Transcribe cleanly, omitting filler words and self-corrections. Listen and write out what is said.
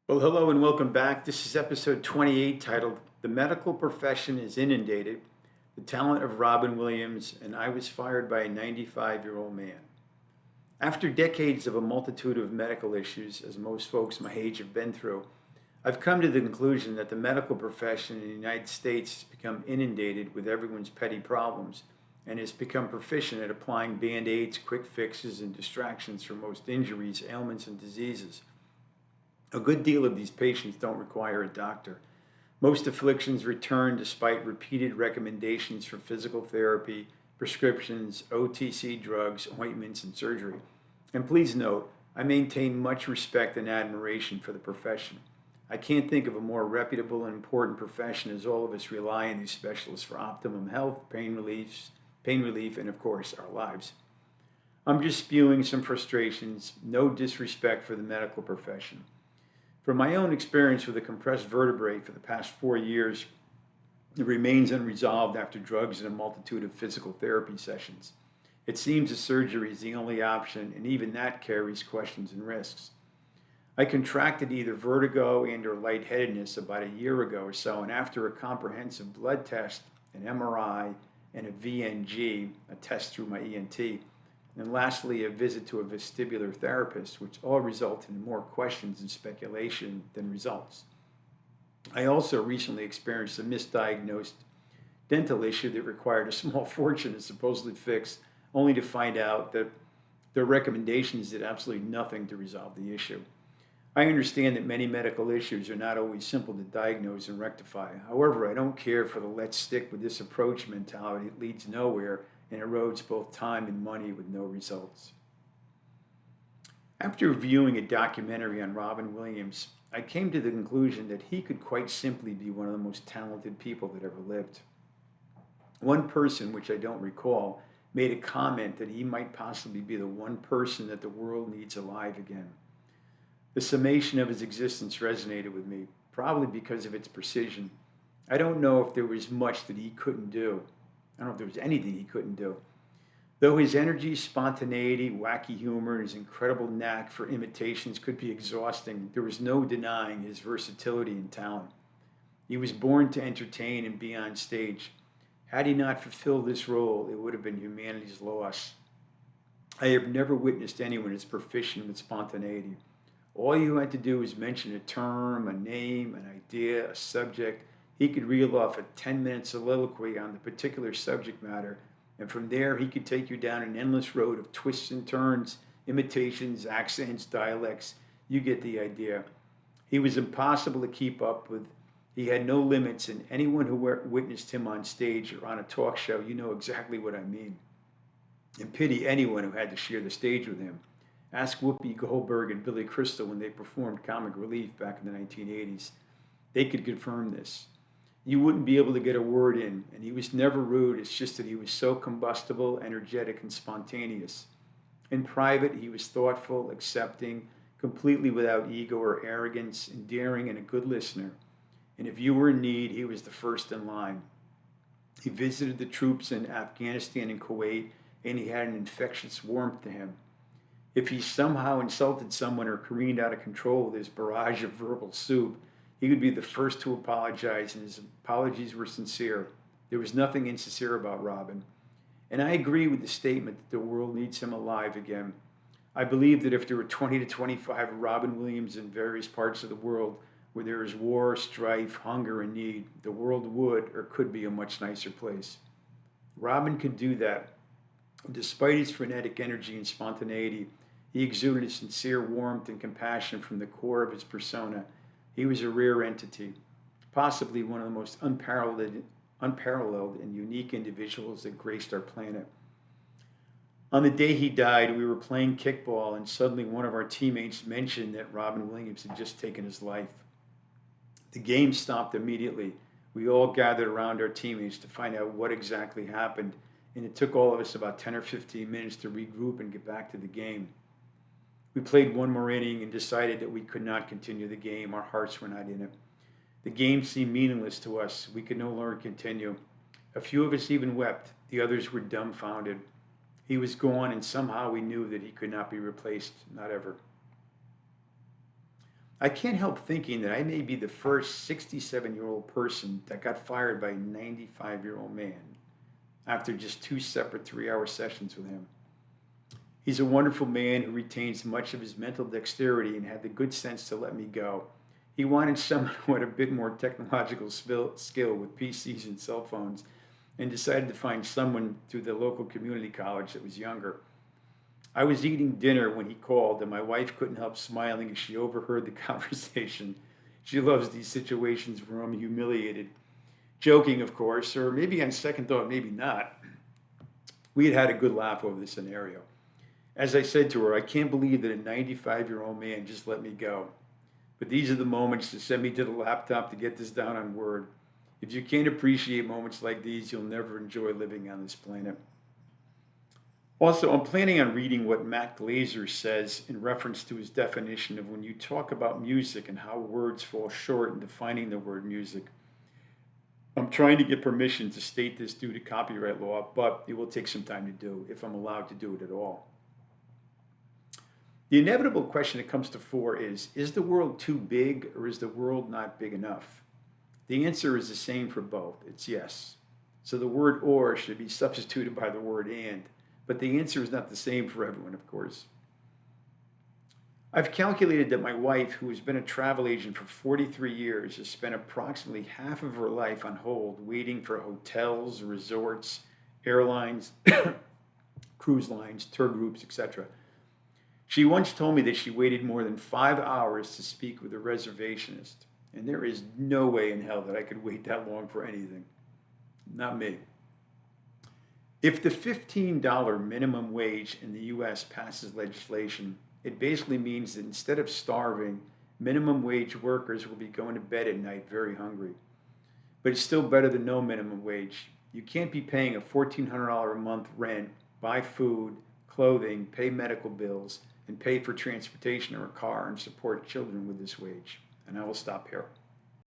Well, hello and welcome back. This is episode 28 titled The Medical Profession is Inundated, The Talent of Robin Williams, and I Was Fired by a 95-year-old Man. After decades of a multitude of medical issues, as most folks my age have been through, I've come to the conclusion that the medical profession in the United States has become inundated with everyone's petty problems and has become proficient at applying band-aids, quick fixes, and distractions for most injuries, ailments, and diseases. A good deal of these patients don't require a doctor. Most afflictions return despite repeated recommendations for physical therapy, prescriptions, OTC drugs, ointments, and surgery. And please note, I maintain much respect and admiration for the profession. I can't think of a more reputable and important profession as all of us rely on these specialists for optimum health, pain relief, and of course, our lives. I'm just spewing some frustrations, no disrespect for the medical profession. From my own experience with a compressed vertebrae for the past 4 years, it remains unresolved after drugs and a multitude of physical therapy sessions. It seems a surgery is the only option, and even that carries questions and risks. I contracted either vertigo and or lightheadedness about a year ago or so, and after a comprehensive blood test, an MRI, and a VNG, a test through my ENT, and lastly, a visit to a vestibular therapist, which all resulted in more questions and speculation than results. I also recently experienced a misdiagnosed dental issue that required a small fortune to supposedly fix, only to find out that their recommendations did absolutely nothing to resolve the issue. I understand that many medical issues are not always simple to diagnose and rectify. However, I don't care for the let's stick with this approach mentality. It leads nowhere and erodes both time and money with no results. After viewing a documentary on Robin Williams, I came to the conclusion that he could quite simply be one of the most talented people that ever lived. One person, which I don't recall, made a comment that he might possibly be the one person that the world needs alive again. The summation of his existence resonated with me, probably because of its precision. I don't know if there was much that he couldn't do. I don't know if there was anything he couldn't do. Though his energy, spontaneity, wacky humor, and his incredible knack for imitations could be exhausting, there was no denying his versatility and talent. He was born to entertain and be on stage. Had he not fulfilled this role, it would have been humanity's loss. I have never witnessed anyone as proficient with spontaneity. All you had to do was mention a term, a name, an idea, a subject. He could reel off a 10-minute soliloquy on the particular subject matter, and from there he could take you down an endless road of twists and turns, imitations, accents, dialects. You get the idea. He was impossible to keep up with. He had no limits, and anyone who witnessed him on stage or on a talk show, you know exactly what I mean. And pity anyone who had to share the stage with him. Ask Whoopi Goldberg and Billy Crystal when they performed comic relief back in the 1980s. They could confirm this. You wouldn't be able to get a word in, and he was never rude. It's just that he was so combustible, energetic, and spontaneous. In private, he was thoughtful, accepting, completely without ego or arrogance, endearing, and a good listener. And if you were in need, he was the first in line. He visited the troops in Afghanistan and Kuwait, and he had an infectious warmth to him. If he somehow insulted someone or careened out of control with his barrage of verbal soup, he would be the first to apologize, and his apologies were sincere. There was nothing insincere about Robin. And I agree with the statement that the world needs him alive again. I believe that if there were 20 to 25 Robin Williams in various parts of the world where there is war, strife, hunger, and need, the world would or could be a much nicer place. Robin could do that. Despite his frenetic energy and spontaneity, he exuded a sincere warmth and compassion from the core of his persona. He was a rare entity, possibly one of the most unparalleled and unique individuals that graced our planet. On the day he died, we were playing kickball, and suddenly one of our teammates mentioned that Robin Williams had just taken his life. The game stopped immediately. We all gathered around our teammates to find out what exactly happened, and it took all of us about 10 or 15 minutes to regroup and get back to the game. We played one more inning and decided that we could not continue the game. Our hearts were not in it. The game seemed meaningless to us. We could no longer continue. A few of us even wept. The others were dumbfounded. He was gone, and somehow we knew that he could not be replaced, not ever. I can't help thinking that I may be the first 67-year-old person that got fired by a 95-year-old man after just 2 separate 3-hour sessions with him. He's a wonderful man who retains much of his mental dexterity and had the good sense to let me go. He wanted someone who had a bit more technological skill with PCs and cell phones and decided to find someone through the local community college that was younger. I was eating dinner when he called, and my wife couldn't help smiling as she overheard the conversation. She loves these situations where I'm humiliated. Joking, of course, or maybe on second thought, maybe not. We had had a good laugh over the scenario. As I said to her, I can't believe that a 95-year-old man just let me go. But these are the moments that send me to the laptop to get this down on Word. If you can't appreciate moments like these, you'll never enjoy living on this planet. Also, I'm planning on reading what Matt Glazer says in reference to his definition of when you talk about music and how words fall short in defining the word music. I'm trying to get permission to state this due to copyright law, but it will take some time to do, if I'm allowed to do it at all. The inevitable question that comes to fore is the world too big or is the world not big enough? The answer is the same for both. It's yes. So the word or should be substituted by the word and. But the answer is not the same for everyone, of course. I've calculated that my wife, who has been a travel agent for 43 years, has spent approximately half of her life on hold waiting for hotels, resorts, airlines, cruise lines, tour groups, etc. She once told me that she waited more than 5 hours to speak with a reservationist, and there is no way in hell that I could wait that long for anything. Not me. If the $15 minimum wage in the U.S. passes legislation, it basically means that instead of starving, minimum wage workers will be going to bed at night very hungry. But it's still better than no minimum wage. You can't be paying a $1,400 a month rent, buy food, clothing, pay medical bills, and pay for transportation or a car and support children with this wage. And I will stop here.